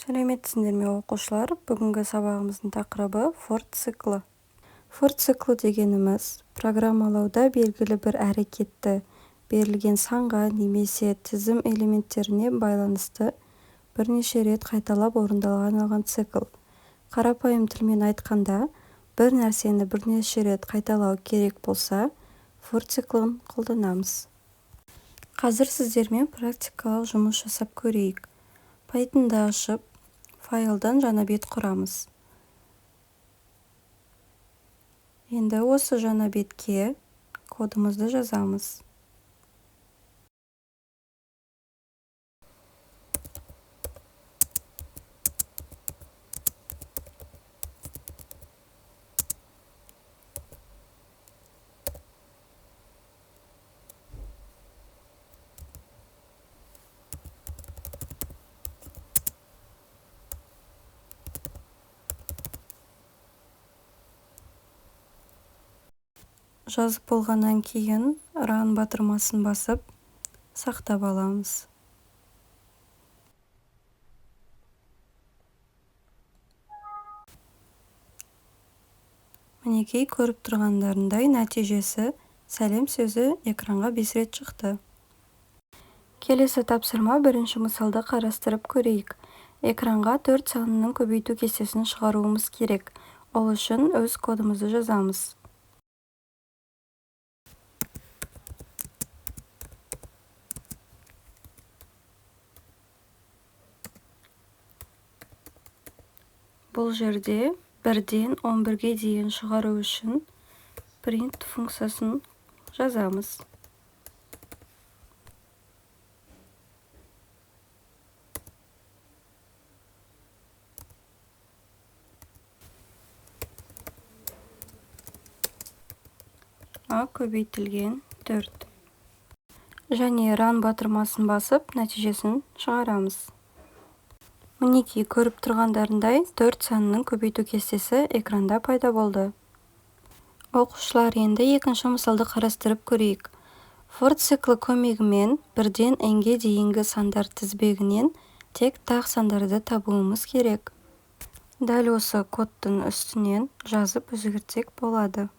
Сәлеметсіңдер ме оқушылар? Бүгінгі сабағымыздың тақырыбы for циклі. For циклі дегеніміз программалауда белгілі бір әрекетті берілген санға немесе тізім элементтеріне байланысты бірнеше рет қайталап орындалған алған цикл. Қарапайым тілмен айтқанда, бір нәрсені бірнеше рет қайталау керек болса, for циклін қолданамыз. Қазір сіздермен практикалық жұмыс жасап көрейік. Python'ды ашып, файлдан жаңа бет құрамыз. Енді осы жаңа бетке кодымызды жазамыз. Жазып болғаннан кейін run батырмасын басып, сақтап аламыз. Мінекей көріп тұрғандарындай нәтижесі сәлем сөзі экранға 5 рет шықты. Келесі тапсырма бірінші мысалды қарастырып көрейік. Экранға 4 санының көбейту кестесін шығаруымыз керек. Ол үшін өз кодымызды жазамыз. Бұл жерде 1-ден 11-ге дейін шығару үшін print функциясын жазамыз. А көбейтілген 4. Және run батырмасын басып, нәтижесін шығарамыз. Мінекей көріп тұрғандарындай 4 санының көбейту кестесі экранда пайда болды. Оқушылар, енді екінші мысалды қарастырып көрейік. For циклі көмегімен 1-ден n-ге дейінгі сандар тізбегінен тек тақ сандарды табуымыз керек. Дәл осы кодтың үстінен жазып өзгертсек болады.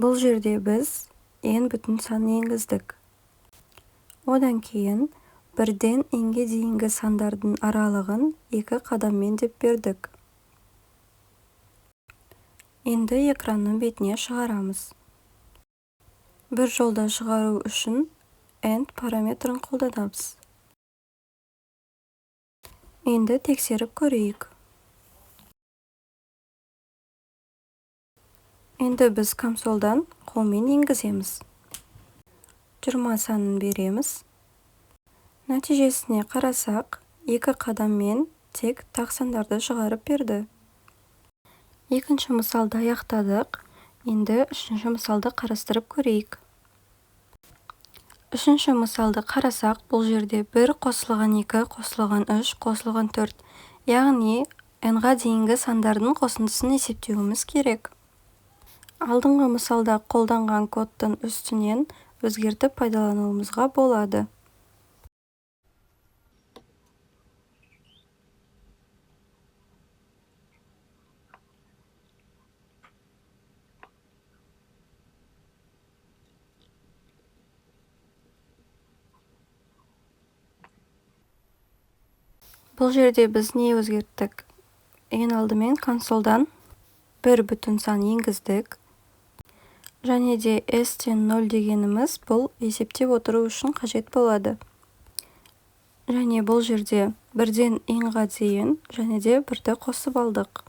Бұл жерде біз n бүтін сан енгіздік. Одан кейін 1-ден n-ге дейінгі сандардың аралығын 2 қадаммен деп бердік. Енді экранның бетіне шығарамыз. Бір жолда шығару үшін end параметрін қолданамыз. Енді тексеріп көрейік. Енді біз консольдан қолмен енгіземіз. 20 санын береміз. Нәтижесіне қарасақ, 2 қадаммен тек тақ сандарды шығарып берді. Екінші мысалды аяқтадық. Енді үшінші мысалды қарастырып көрейік. Үшінші мысалды қарасақ, бұл жерде 1 қосылған 2, қосылған 3, қосылған 4. Яғни, n-ға дейінгі сандардың қосындысын есептеуіміз керек. Алдыңғы мысалда қолданған кодтың үстінен өзгертіп пайдалануымызға болады. Бұл жерде біз не өзгерттік? Ең алдымен консольдан 1 бүтін сан енгіздік. Және де s-тен 0 дегеніміз бұл есептеп отыру үшін қажет болады. Және бұл жерде 1-ден n-ға дейін және де 1-ді қосып алдық.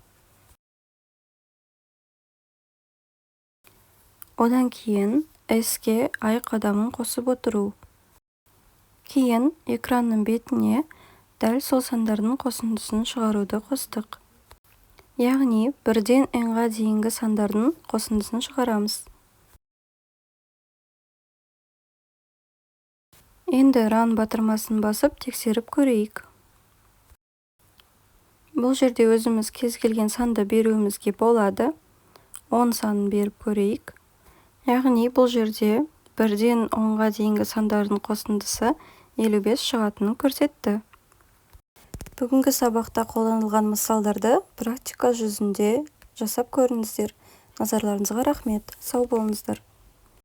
Одан кейін s-ке i қадамын қосып отыру. Кейін экранның бетіне дәл сол сандардың қосындысын шығаруды қостық. Яғни 1-ден n-ға дейінгі сандардың қосындысын шығарамыз. Енді run батырмасын басып тексеріп көрейік. Бұл жерде өзіміз кез келген санды беруімізге болады. 10 санын беріп көрейік. яғни бұл жерде 1-ден 10-ға дейінгі сандардың қосындысы 55 шығатынын көрсетті. Бүгінгі сабақта қолданылған мысалдарды практика жүзінде жасап көріңіздер. Назарларыңызға рахмет. Сау болыңыздар.